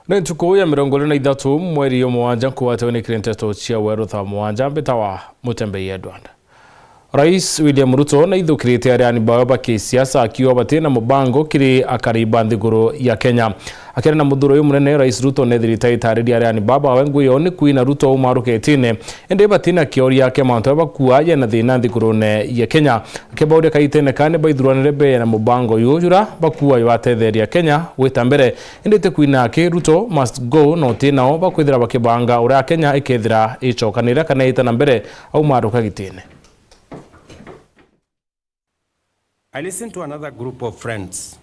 Nteto ya 23 mweri Mugwanja kuwatawenikire Nteto cia Weru Thaa Mugwanja mbetawa MUTEMBEI Rwanda. Rais William Ruto na ithukirite ariani bao bakisiasa akiwa batena mubango kiri akariba nthiguru ya Kenya. Akere na muthuro uyu munene Rais Ruto nethirita itariri ariani baba wenguyo ni kuina Ruto umaruketine ende batina kioria ke manto bakuaje na thina nthigurune ya Kenya. Akebaude kaitene kane baithuranire be na mubango yujura bakuwa yatetheria Kenya wita mbere ende kuina ke Ruto must go no tina bakwithira bakibanga ura Kenya ikethira icokanira kana ita na mbere au maruka gitine. I listened to another group of friends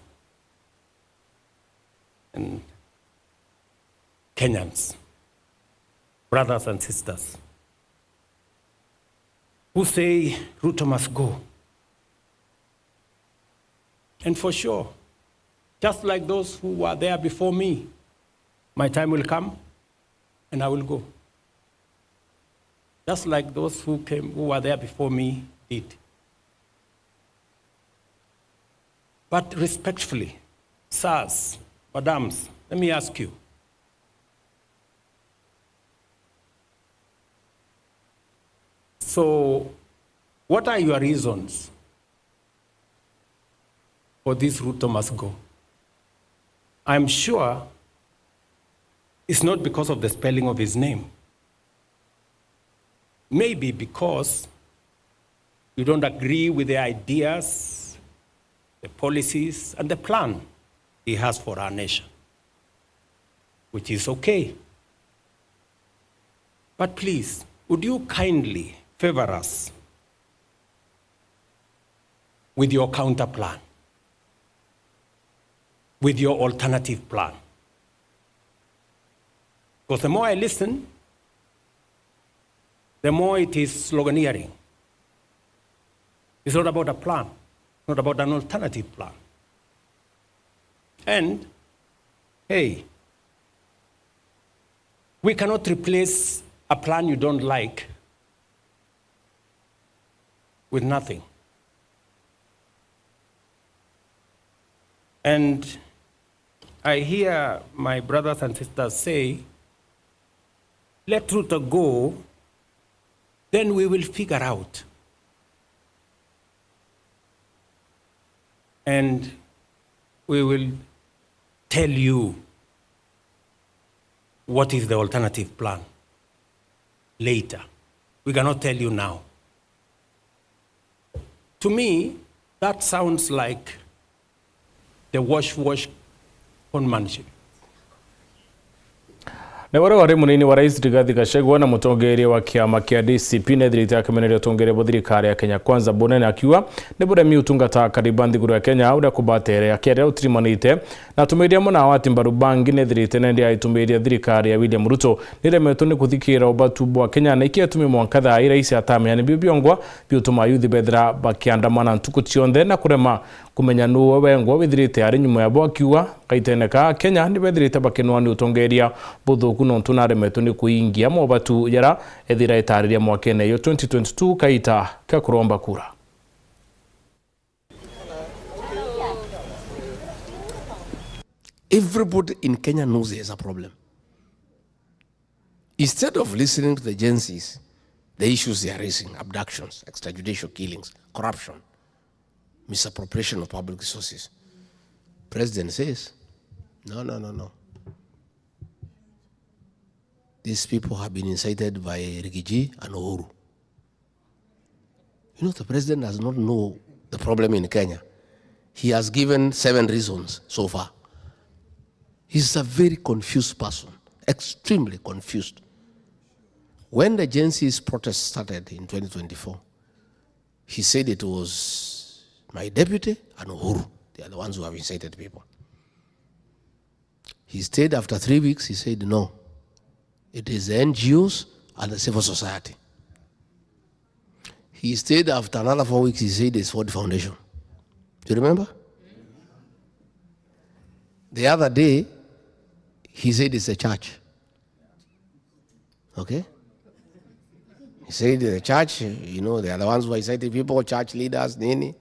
and Kenyans, brothers and sisters, who say Ruto must go. And for sure, just like those who were there before me, my time will come and I will go. Just like those who were there before me did. But respectfully, sirs, madams, let me ask you. So, what are your reasons for this Ruto must go? I'm sure it's not because of the spelling of his name. Maybe because you don't agree with the ideas, the policies, and the plan he has for our nation, which is okay. But please, would you kindly favor us with your counter plan, with your alternative plan? Because the more I listen, the more it is sloganeering. It's not about a plan. Not about an alternative plan. And, hey, we cannot replace a plan you don't like with nothing. And I hear my brothers and sisters say, let Ruto go, then we will figure out. And we will tell you what is the alternative plan later. We cannot tell you now. To me, that sounds like the wash conmanship. Na wari munini wa Rais Rigathi Gachagua na mutongeria wa kiama kia DCP nethirite akimeneria utongeria thirikari ya Kenya Kwanza bonene akiwa ni buremi utungata kariba nthiguru ya Kenya uria kubatere akiaria utirimanite na tumiria muna wati mbaru bangi nethirite nende aitumiria thirikari ya William Ruto niremetwo ni kuthikira ubatu wa Kenya na ikiatumi mwankatha iraisi atamya bibyongwa biutuma yuthi bethra bakiandamana ntuku cionthe na kurema kumenya nuwe wengwa withirite ari nyuma ya bwakiwa kaiteneka Kenya ni bethirite bakinwa ni utongeria buthuku no tunaremetwo ni kuingia mobatu yara ethira itariria mwakene yo 2022 kaita ka kuromba kura. Everybody in Kenya knows there's a problem. Instead of listening to the agencies, the issues they are raising, abductions, extrajudicial killings, corruption, misappropriation of public resources, President says, no. These people have been incited by Rigiji and Uhuru. You know, the president does not know the problem in Kenya. He has given 7 reasons so far. He's a very confused person, extremely confused. When the agency's protest started in 2024, he said it was my deputy and Uhuru. They are the ones who have incited people. He stayed after 3 weeks, he said no. It is the NGOs and the civil society. He stayed after another 4 weeks, he said it's for the foundation. Do you remember? The other day, he said it's a church. Okay? He said the church, you know, they are the ones who incited people, church leaders, nini.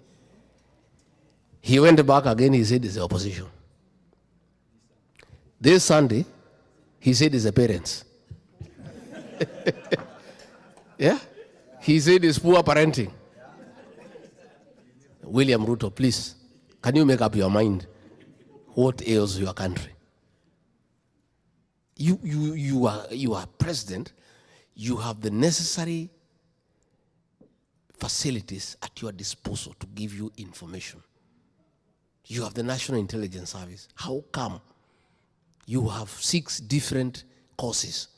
He went back again, he said it's the opposition. This Sunday, He said it's the parents. Yeah? He said it's poor parenting. William Ruto, please, can you make up your mind? What ails your country? You are president. You have the necessary facilities at your disposal to give you information. You have the National Intelligence Service. How come you have 6 different causes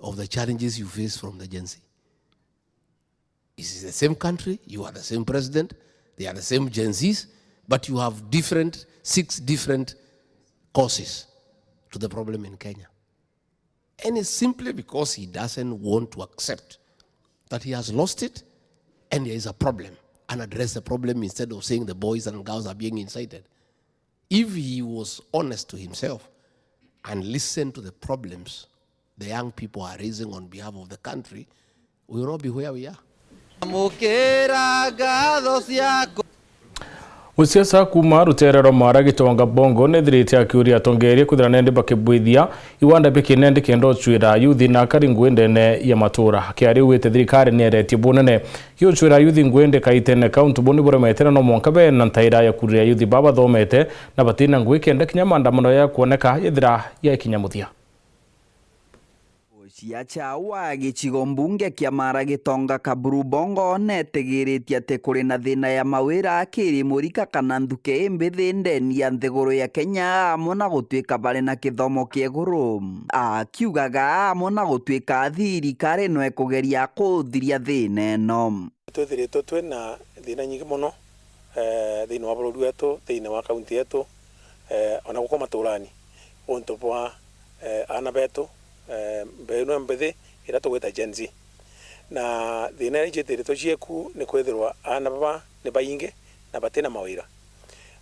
of the challenges you face from the Gen Z? Is it the same country? You are the same president. They are the same Gen Zs, but you have 6 different causes to the problem in Kenya. And it's simply because he doesn't want to accept that he has lost it and there is a problem, and address the problem instead of saying the boys and girls are being incited. If he was honest to himself and listened to the problems the young people are raising on behalf of the country, we will not be where we are. Usiasa kuma ruterero mara gitonga bongo nethirite akiuria tongerie kuthira nende bakibwithia iwanda bikinende kendo chwira yuthi na kari ngwendene ya matura kiari wite thirikari neretie bunene yo chwira yuthi ngwende kaitene count boni bore metera no monkabe na ntaira ya kuria yuthi baba thomete na batina ngwikende kinyamanda muno ya kuoneka yethira ya kinyamuthia Ciacha wa gicigo mbunge kia mara gitonga kaburu bongo netegiritie ati kuri na thina ya mawira akiri murika kana nthuke imbithinde ya nthiguru ya Kenya amona gutwika bari na kithomo kieguru akiugaga amona gutwika thirikari no ekugeria kuthiria thina no twithiritwo twina thina nyingi muno thiini wa bururi wetu thiini wa kaunti yetu ona guko maturani untu bwa ana betu mbeno mbethi ira tugweta Gen Z na thina ijithiritwo cieku ni kwithirwa ana baba ni baingi na batena mawira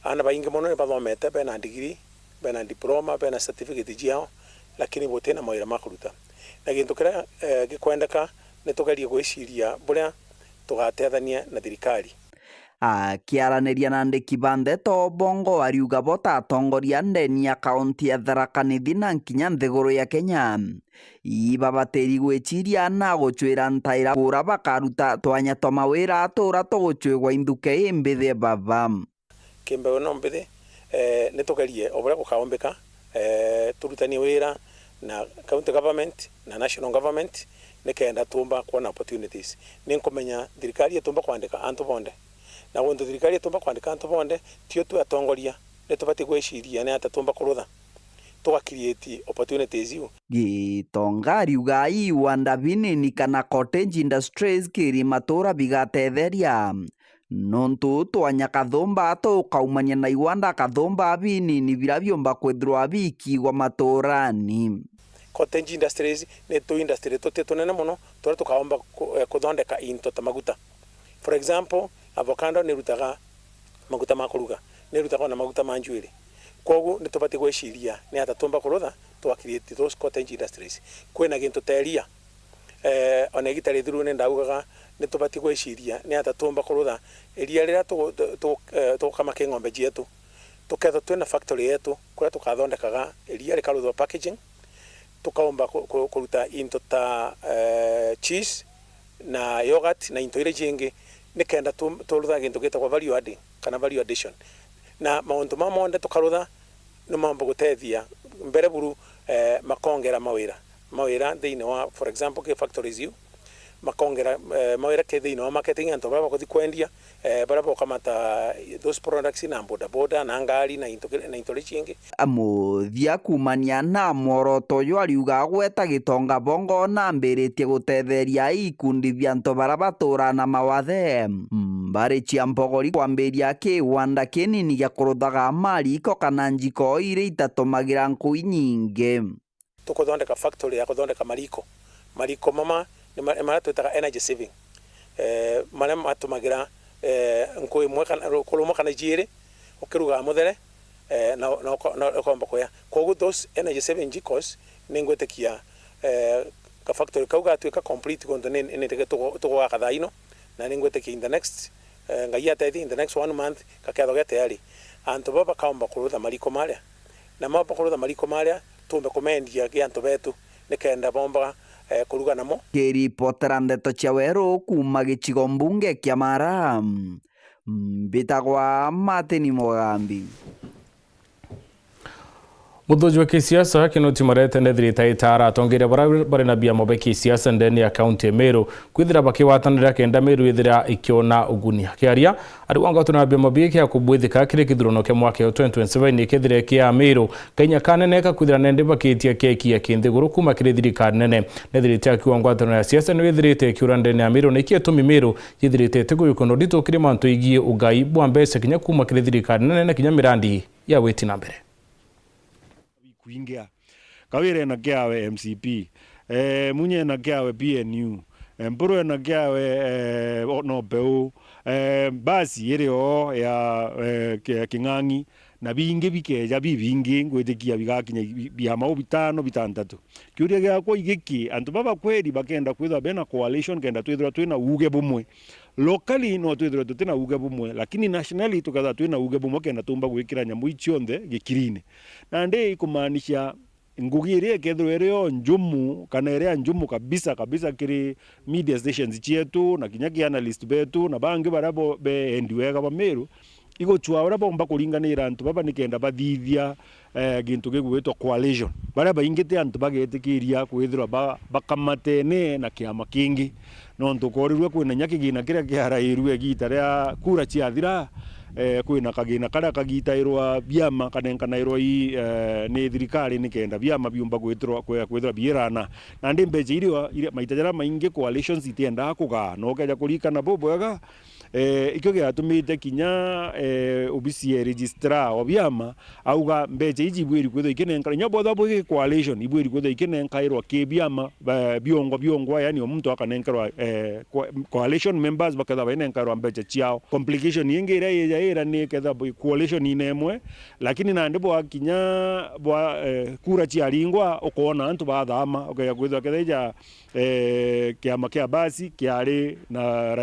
ana baingi muno ni bathomete bena degree bena diploma bena certificate jiao lakini botena mawira makuruta na gintu kira gikwendeka ni tugerie gwiciria buria tugatethania na thirikari akiaraniria na ndiki Nteto bongo ariuga bota atongoria ndeni ya kaunti ya Tharaka Nithi na nkinya nthiguru ya Kenya ibabateri gwiciria na guchwira ntaira kura bakaruta twanya twa mawira atura tuguchwigwa inthuke imbithi baba kimbe no mbithi ni tugerie obura gukaombeka turutani wira na county government na national government nikenda tumba kuona opportunities ni nkumenya thirikari tumba kwandika antu bonde na wonto thirikari tumba kwandika antu bonde tio tu atongoria ne tubati gwiciria ne atatumba kurutha to create opportunities you gitonga riuga iwanda binini kana cottage industries kiri matura bigatetheria nontu twanya kathomba tukaumania na iwanda kathomba binini birabyomba kwithirwa bikigwa maturani cottage industries ne to industry to nene muno tora tukaomba kuthondeka into ta maguta. For example, avocado ni rutaga maguta makuruga ni rutaga na maguta manjwiri kogu ni tubati gwiciria ni atatumba kurutha to create those cottage industries kwena gintu teria ona gitari thuru ne ndaugaga ni tubati gwiciria ni atatumba kurutha eria rira to kama kengombe jetu tuketha twena factory yetu kuria tukathondekaga eria rikaruthwa packaging tukaomba kuruta into ta cheese na yogurt na into ile jingi nikenda turutha gintu gitagwa value adding kana value addition na mauntu mamonde tukarutha no mambo gutethia mbere buru makongera mawira thiini wa for example ke factories you makongera mawira ke thiini wa marketing anto baba kuthi kwendia barabo kamata those products na boda na ngari na into chingi amuthia kumania na moroto yo ariuga gweta gitonga bongo na mbiritie gutetheria ikundi bia nto barabatura na mawathe bari chiampogori kwambiria kiwanda kinini gya kuruthaga mariko kana njiko ire itatumagira nkui nyingi tukuthondeka factory ya kuthondeka mariko mama ni mara twitaga energy saving mara matumagira nkui mwaka kulumo kana jire ukiruga muthere na komba koya kogu those energy saving jikos ningwetekia ka factory kauga twika complete kondo ne tugo akathaino na ningwetekia in the next ngaiya in the next 1 month kaketho gete ari anto baba kaomba kurutha mariko maria na mapa kurutha mariko maria tumbe kumendia giantu betu nikenda bomba kuruga namo. Kiripotera Nteto cia Weru kuma gicigo mbunge kia Mara, mbitagwa Martin Mugambi. Muthoji wa kisiasa Kinoti Marete nethirite itara atongeire bari na biamo be kisiasa ndeni ya kaunti Meru kwithira bakiwatanira kenda Meru ithira ikiona ugunia kiaria ari wanga tuna biamo biki ya kubwithika kire kithurano ke mwaka 2027 ni kithire kia Meru kenya kanene ka kwithira nende bakitia keki ya kinthiguru kuma kire thirikari nene nethirite akiwa ngwataniro ya siasa ni withirite kiura ndeni ya Meru ni kietumi Meru yithirite tiguikono dito kire mantu igie ugai bwa mbese kinya kuma kire thirikari nene na kinya mirandi ya weti na mbere kuingia kawire na kiawe MCP munye na kiawe PNU mpuru na kiawe no peu basi irio ya King'ang'i na bingi bikeja bibingi ngwetikia bigakinya biama bitano bitandatu kiuria gyakwa igiki antu baba kweli bakenda kwitha bena coalition kenda twithira twina uge bumwe locally no twithira tutina uge bumwe lakini nationally tukatha twina uge bumwe kenda tumba gwikira nyamu icionthe gikirine na ndi ikumanisha ngugi iria kethiro irio njumu kana iria njumu kabisa kiri media stations cietu na kinya analyst betu na bangi barabo be endiwega ba Meru igo chwa bomba kuringanira antu baba nikenda bathithia gintu gigwitwa coalition bara baingite antu bagetikiria kwithira bakamatene na kiama kingi no ntukorirwe kwina nyakigina kiria kiarairwe gita ria kura ciathira kwina kagina karia kagitairwa biama kanenkanairwa i ni thirikari nikenda biama biumba kwithira birana na ndi mbeje irio maita jara maingi coalitions itienda kuga no keja kurikana bobwega ikyo giatumite kinya obisi registrar obiama auga mbeje iji bwiri kwitho ikinenka nyabo thabo gi coalition ibwiri kwitho ikinenkairwa ke biama biongo yani omuntu akanenkerwa coalition members bakatha bainenkairwa mbeje ciao complication yingi ira ni ketha coalition inemwe lakini na ndipo kinya bwa kura ciaringwa ukona antu bathama okaya kwitho ketha kiama kia basi kiari na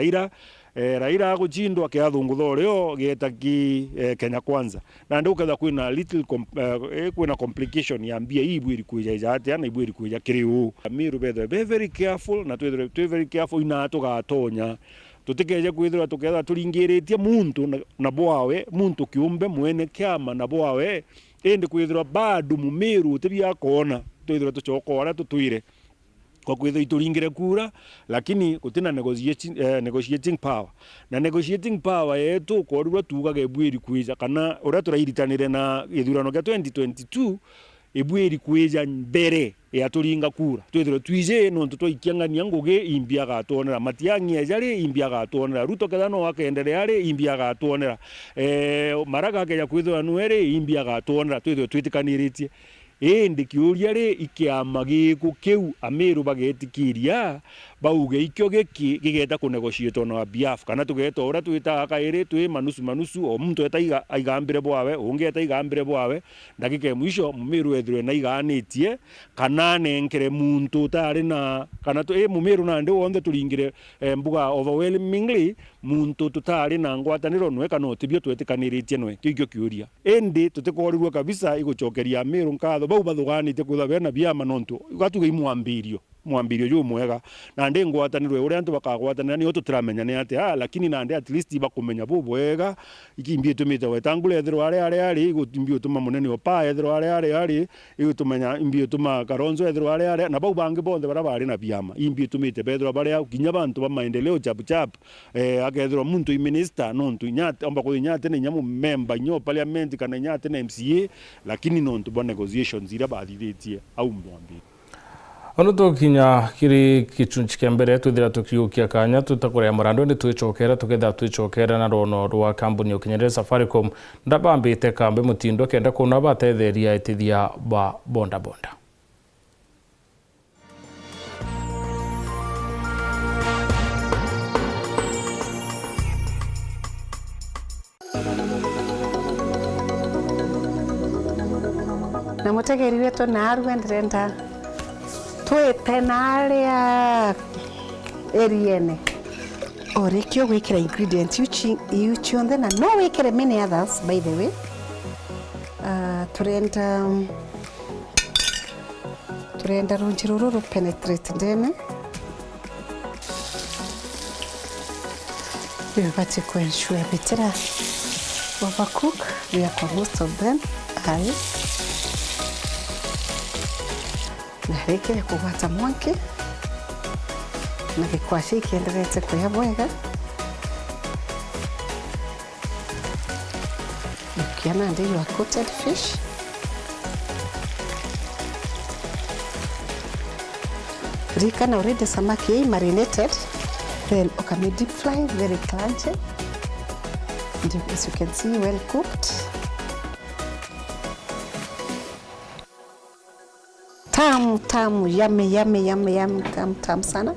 Raila guchindwa kiathungutho rio getaki Kenya Kwanza na ndio ketha kwina little kwina complication ya mbia ibwiri kuija ate na ibwiri kuija kiriu Meru bethe be very careful na twe very careful ina tugatonya tutikeje kwithira tuketha turingiritie muntu na bwawe muntu kiumbe mwene kiama na bwawe ende kwithira badu mu Meru tibia kona twithira tuchokora tutwire kwa kwithira ituringire kura lakini kutina negotiating power na negotiating power yetu korwa tuga gebwiri kuija kana ora turaitanire na githurano gya 2022 ebwiri kuija mbere ya turinga kura twithira twije no twikiangania ngugi imbia gatonera matiangi ejari imbia gatonera Ruto kedano akaendelea ari imbia gatonera maraga keja kwithira nuere imbia gatonera twithira twitikaniritie indi kiuria ri ikiama giku kiu Ameru bagetikiria bauge ikyo gigeta ku negotiate na biaf kana tugeta ora twita akaire twi manusu o muntu eta igambire bwawe unge eta igambire bwawe ndagike mwisho Mumeru ethire na iganitie kana nenkere muntu tari na kana to Mumeru na ndi wonde turingire mbuga overwhelmingly muntu tutari na ngwataniro nwe kana tibio twetikaniritie nwe kikyo kiuria indi tutikorirwe kabisa igucokeria Ameru nkatho bau bathuganite kutha bena biama nontu gatuge mwambirio yu mwega na ndi ngwatanirwe uri antu bakagwatanira ni turamenya ni ati lakini na ndi at least bakumenya bubwega ikimbie tumite wetangule ethiro ari igumbie tuma munene opa ethiro ari igutumenya imbie tuma Karonzo ethiro ari na bau bangi bonde barabari na biama imbie tumite bethiro bari kinya bantu ba maendeleo chap akethiro muntu minister nontu nyate omba ko nyate ne nyamu member nyo parliament kana nyate na MCA lakini nontu bo negotiations ira bathithitie au mwambi ono tukinya kiri kichunchi kia mbere twithira tukiukia kanya tutakurea murando ni twicokera na rono rwa kambuni ukinyerera Safaricom ndabambite kambe mutindo kenda kuna batetheria itithia ba bonda na mutegeri wetu na arwendrenda twetenaria eriene orikyo gwikira ingredient you chionde na no wikire many others by the way turenda Turenda runjiruru penetrate ndene. We have to ensure bitera overcook. We are for most of them. Aye. Nareke ya kuwata mwanke. Na vikwashi ikiendelea kuya bwega. Ukiana ndi your coated fish. Rika na already samaki marinated. Then okame deep fry, very crunchy. And as you can see, well cooked. Tamu, yummy, tamu sana.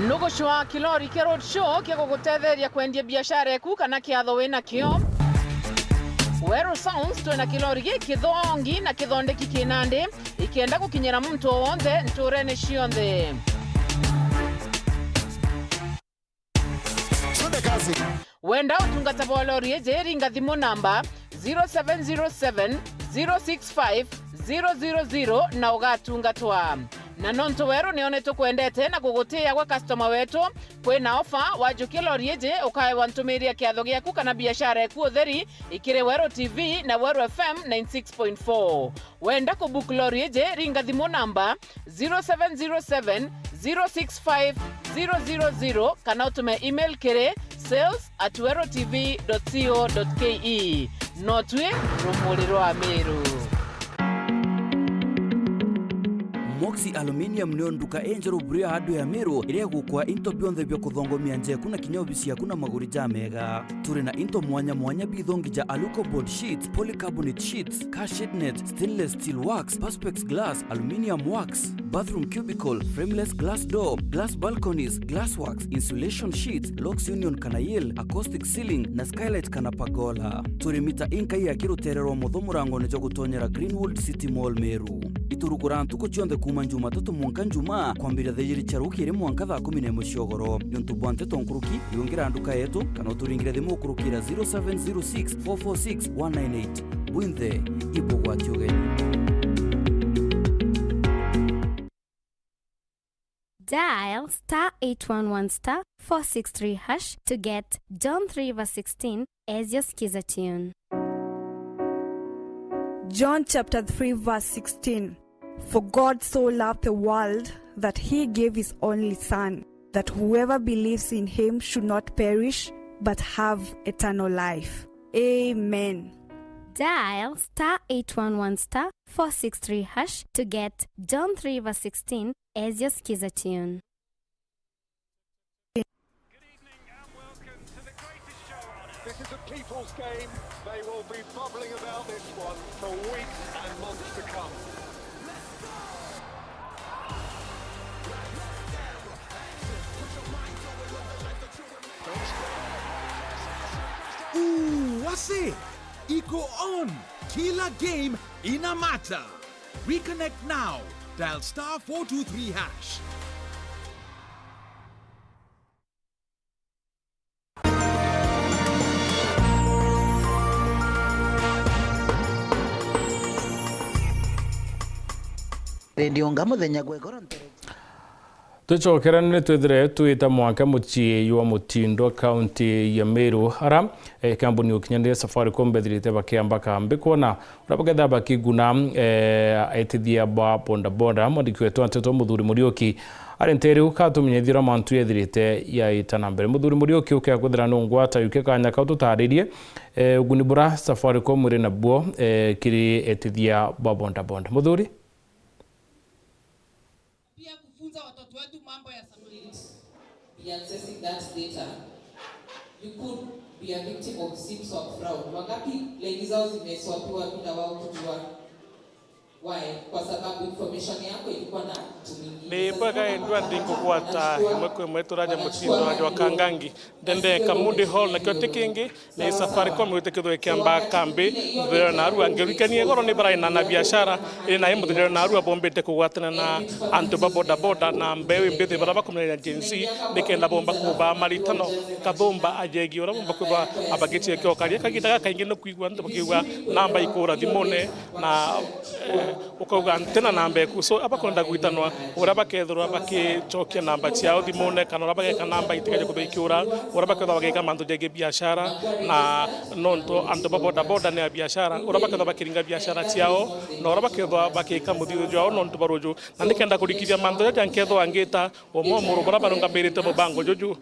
Nugushwa kilori kia road show kia kugutetheria kwendia biashara yaku kana kiatho wina kio. Weru Sounds twina kilori giki thongi na kithondeki kinande ikienda gukinyira muntu wonde nturene cionthe. Wenda utungata bolori ejeri ngathimo namba 0707 065 000 na ugatungatwa. Na nonto weru nioneto kwendete na kugutia kwa customer wetu kwina offer wajukia lori eje ukae wantumiria kiatho giaku kana biashara yaku utheri ikire Weru TV na Weru FM 96.4. Wenda kubook lori eje ringa thimo namba 0707 065 000 kana utume email kire sales@werutv.co.ke. Notwe rumuliro Ameru. Moxie Aluminium nio nduka enjero buria hadu ya Meru iria gukwa into bionthe byo kuthongomia nje kuna kinyobisi yakuna maguri ja mega. Turi na into mwanya bithongi ja aluko board sheets, polycarbonate sheets, car shade net, stainless steel wax, perspex glass, aluminium wax, bathroom cubicle, frameless glass door, glass balconies, glass wax, insulation sheets, locks union kanayel, acoustic ceiling na skylight kana pagola. Turi mita inka ya kiruterero muthomurango nejo gutonyera Greenwood City Mall Meru. Iturugura ntuko chionde kuma njuma tatu mwanka njuma kwambira thejiri charukire mwanka thaa 11 ciogoro yontu bwante tonkuruki yongira nduka yetu kana uturingire thimu kurukira 0706 446 198 bwinthe ibo gwatioge. Dial *811*463# to get John 3:16 as your skiza tune. John chapter 3 verse 16. For God so loved the world that he gave his only Son, that whoever believes in him should not perish, but have eternal life. Amen. Dial *811*463# to get John 3:16 as your skiza tune. Good evening and welcome to the greatest show on earth. This is a people's game. They will be bubbling about this one for weeks and months to come. Ooh, what's it? Iko on. Killer game in a matter. Reconnect now. Dial *423#. Radio Ngamuthenya gwegoro tuchokera nä twithire twita mwanka muciĩ wa Mutindo kaunti ya Meru ara kambuni ukinyanire Safaricom bethirite bakiamba kambi kuona urabagetha bakiguna etithia ba bonda mwandiki wetu Nteto Muthuri Murioki ari nteri ukatumenyethira mantu yethirite ya itana mbere Muthuri Murioki ukia kwithira nungwata yuke kanya ka tutaririe ugunibura Safaricom ri nabuo kiri etithia ba bonda Muthuri watoto wetu mambo ya security. Be accessing that data. You could be a victim of SIPs or fraud. Wangapi ladies zao zimeswapiwa bila wao kujua. Why? Kwa sababu sababu information yako ilikuwa na ni mpaka endwa ndingo kwata mweko mweturaja mutindo wa kangangi dende kamundi hall na kyote kingi ni Safaricom uteketho ekiamba kambi ndero na aru angerikanie goro ni bara na biashara ile na himo ndero na aru abombete kugwatana na antu boda boda na mbewe mbete bara bakomena agency nikenda bomba kuba maritano kabomba ajegi ora bomba kuba abagechi ekyo kali kagitaga kaingi no kuigwa ndo bakigwa namba ikura thimone na ukoga antena namba ku so abakonda guitanwa ora bakethorwa bakichokia namba ciao thimone kana ora bageka namba itigaje kubikiura ora bakethorwa bageka manto jege biashara na nonto anto boda boda ne biashara ora bakethorwa bakiringa biashara ciao na ora bakethorwa bakeka muthithu jao nonto barojo na nikenda kurikithia manto ya nkethorwa angita omo muru bara barunga berete bobango joju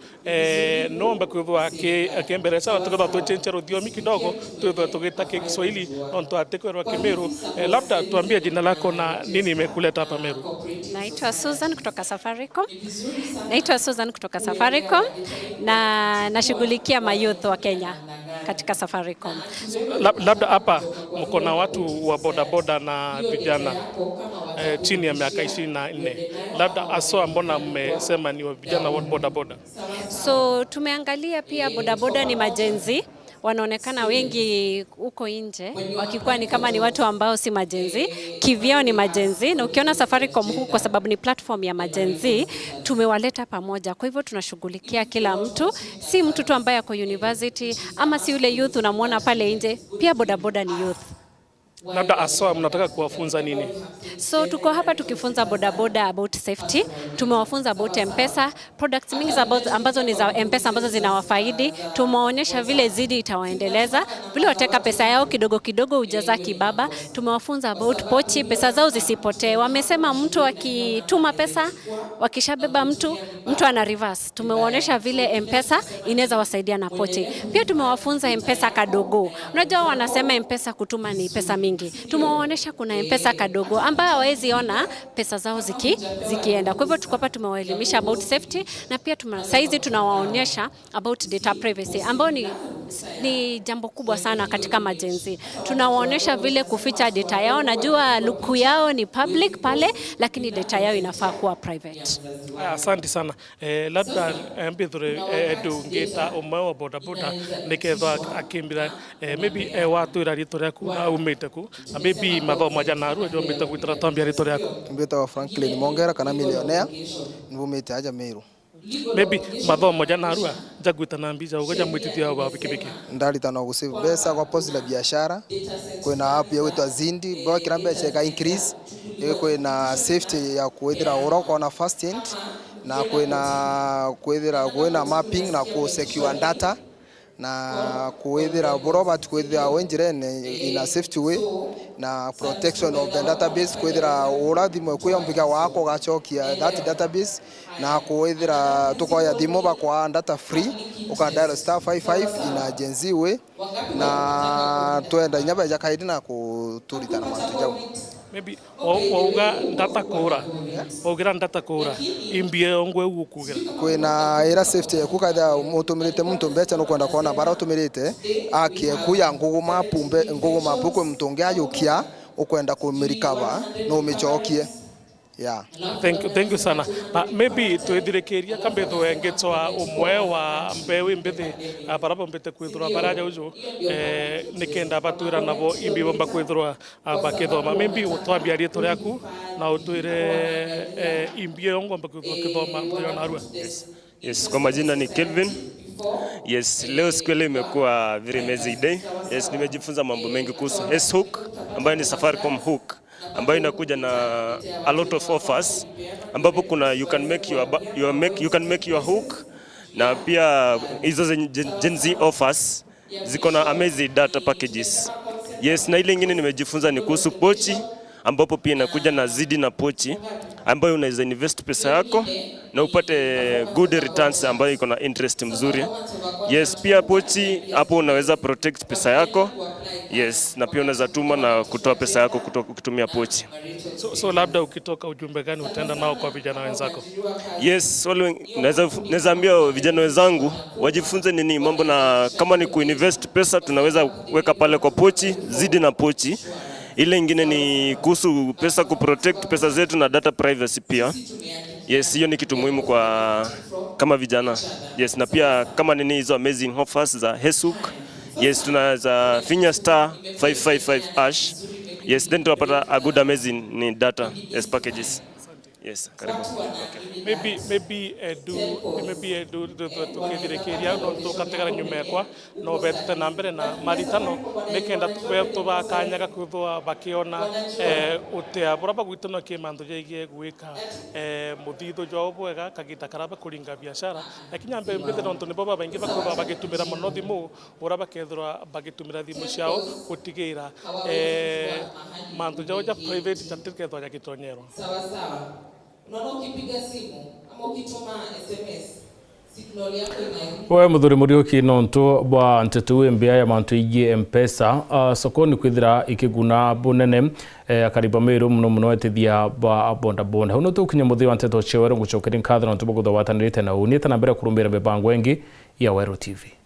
nomba kwethorwa akemberesa tukethorwa twechenchero thiomi kidogo twethorwa tugita Kiswahili nonto atekwerwa Kimeru. Labda tuambie jina lako na nini imekuleta hapa Meru? Naitwa Susan kutoka Safaricom na nashughulikia mayouth wa Kenya katika Safaricom. Labda hapa mko na watu wa bodaboda na vijana chini ya miaka 24. Labda aswa mbona mmesema ni vijana wa bodaboda? So tumeangalia pia bodaboda ni majenzi, wanaonekana wengi huko nje wakikuwa ni kama ni watu ambao si majenzi, kivyao ni majenzi, na ukiona Safaricom huku kwa sababu ni platform ya majenzi tumewaleta pamoja. Kwa hivyo tunashughulikia kila mtu, si mtu tu ambaye ako university ama si yule youth unamwona pale nje, pia bodaboda ni youth. Labda aswa mnataka kuwafunza nini? So tuko hapa tukifunza bodaboda about safety, tumewafunza about M-Pesa, products mingi ambazo ni za M-Pesa ambazo zinawafaidi, tumewaonyesha vile zidi itawaendeleza, vile wateka pesa yao kidogo kidogo ujaza kibaba, tumewafunza about pochi, pesa zao zisipotee. Wamesema mtu akituma pesa, wakishabeba mtu ana reverse. Tumewaonyesha vile M-Pesa inaweza wasaidia na pochi. Pia tumewafunza M-Pesa kadogo. Unajua wanasema M-Pesa kutuma ni pesa mingi. Tumewaonyesha kuna M-Pesa kadogo ambayo hawezi ona pesa zao zikienda. Kwa hivyo tuko hapa tumewaelimisha about safety, na pia saizi tunawaonyesha about data privacy ambao ni jambo kubwa sana katika majenzi. Tunawaonyesha vile kuficha data yao. Najua luku yao ni public pale, lakini data yao inafaa kuwa private. Asante sana. Labda mbithore edungita umwe wa bodaboda nikethwa akimbira maybe watu rarito ryaku umite ku na maybe mathomo jana aru ndio umite gwitara tambia rito ryaku. Mbita wa Franklin Mongera kana millionaire nivumite aja Meru. Maybe mathomo jana aru jagwita na mbija ugoja mwitithia wa pikipiki. Ndarita no gusave pesa kwa post la biashara. Kwena app ya witwa Zindi bwa kirambe cheka increase. Kwena safety ya kuethira uroko na fast end na kwena mapping na ku secure data na kuethira borobat kuethira wenjirene in a safety way na protection of the database kuethira urathimo kuya mbiga wako gachokia that database na kuethira tukoya thimo bakwa data free ukadial *55 in agency way na twenda nyaba jakaidi na kuturita na mantu jau. Maybe wauga data kura ogira data kura imbie ongwe ukugira kwena era safety kukatha mutumirite muntu mbecha no kwenda kuona bara utumirite akie kuya nguguma pukwe mtunge ayukia ukwenda kumirikava no michokie. Yeah. Thank you sana. Maybe twithirekeria kambetho engetswa umwe wa mbewe mbethi barabo mbete kwithura baraja ujo nikenda batwira nabo imbi bomba kwithura bakithoma. Maybe utwambia rieto ryaku na utwire imbi ngomba kwithoma mthenya na arua. Yes, kwa majina ni Kelvin. Yes, leo siku ile imekuwa very amazing day. Yes, nimejifunza mambo mengi kuhusu S-Hook ambayo ni Safaricom Hook ambayo inakuja na a lot of offers ambapo kuna you can make your hook, na pia hizo Gen Z offers ziko na amazing data packages. Yes, na ile nyingine nimejifunza ni kuhusu pochi ambapo pia inakuja na zidi na pochi ambayo unaweza invest pesa yako na upate good returns ambayo iko na interest mzuri. Yes, pia pochi hapo unaweza protect pesa yako. Yes, na pia unaweza tuma na kutoa pesa yako kutumia pochi. So labda ukitoka ujumbe gani utaenda nao kwa vijana wenzako? Yes, naweza ambia vijana wenzangu wajifunze nini mambo, na kama ni kuinvest pesa tunaweza weka pale kwa pochi, zidi na pochi. Ile ingine ni kuhusu pesa, kuprotect pesa zetu na data privacy pia. Yes, hiyo ni kitu muhimu kwa kama vijana. Yes, na pia kama nini hizo amazing offers za Facebook. Yes, tunaweza finya *555#. Yes, then tunapata a good amazing ni data packages. Yes, karibu. Okay. Maybe do tukithirekeria no tukategara nyuma yakwa no betete na mbere na maritano nikenda tuba kanyaga kuthwa bakiona utea buraba gwitano kimandu jaigie gwika muthitho jo bwega kagita karaba kuringa biashara lakini ambe mbete no tuni baba baingi bakuba bagitumira muno thimu uraba kethura bagitumira thimu ciao gutigira mandu jo ja private tatikethwa ya kitonyero. Sawa. Unaona ukipiga simu ama ukituma SMS signal yako inaenda. Wewe muthuri Muriuki nonto bwa Nteto mbia ya mantu igi mpesa sokoni kwithira ikiguna bunene akariba meru muno etithia ba bonda huno tukinya muthi wa Nteto chewero ngucokerin kathira ntubo guthawatanirite na unita na mbere kurumbira mibango engi ya Weru TV.